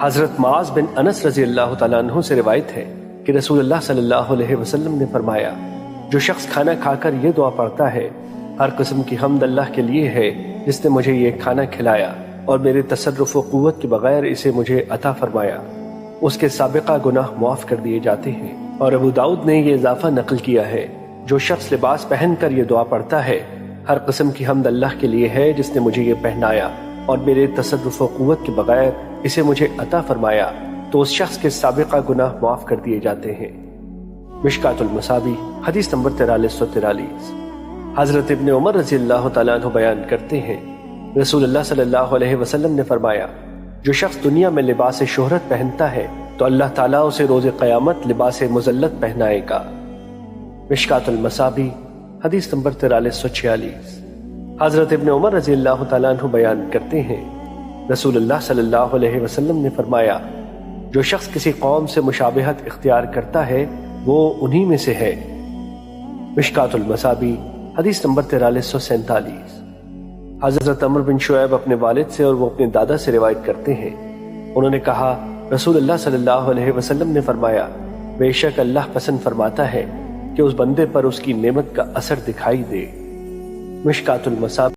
حضرت معاذ بن انس رضی اللہ تعالیٰ عنہ سے روایت ہے کہ رسول اللہ صلی اللہ علیہ وسلم نے فرمایا، جو شخص کھانا کھا کر یہ دعا پڑھتا ہے، ہر قسم کی حمد اللہ کے لیے ہے جس نے مجھے یہ کھانا کھلایا اور میرے تصرف و قوت کے بغیر اسے مجھے عطا فرمایا، اس کے سابقہ گناہ معاف کر دیے جاتے ہیں۔ اور ابو داؤد نے یہ اضافہ نقل کیا ہے، جو شخص لباس پہن کر یہ دعا پڑھتا ہے، ہر قسم کی حمد اللہ کے لیے ہے جس نے مجھے یہ پہنایا اور میرے تصرف و قوت کے بغیر اسے مجھے عطا فرمایا، تو اس شخص کے سابقہ گناہ معاف کر دیے جاتے ہیں۔ مشکات المصابیح حدیث نمبر 4343۔ حضرت ابن عمر رضی اللہ تعالیٰ عنہ بیان کرتے ہیں، رسول اللہ صلی اللہ علیہ وسلم نے فرمایا، جو شخص دنیا میں لباس شہرت پہنتا ہے تو اللہ تعالیٰ اسے روز قیامت لباس مذلت پہنائے گا۔ مشکات المصابیح حدیث نمبر 4346۔ حضرت ابن عمر رضی اللہ تعالیٰ عنہ بیان کرتے ہیں، رسول اللہ صلی اللہ علیہ وسلم نے فرمایا، جو شخص کسی قوم سے مشابہت اختیار کرتا ہے وہ انہی میں سے ہے۔ مشکات المصابیح حدیث نمبر 4347۔ حضرت عمر بن شعیب اپنے والد سے اور وہ اپنے دادا سے روایت کرتے ہیں، انہوں نے کہا، رسول اللہ صلی اللہ علیہ وسلم نے فرمایا، بے شک اللہ پسند فرماتا ہے کہ اس بندے پر اس کی نعمت کا اثر دکھائی دے۔ مشکات المصابیح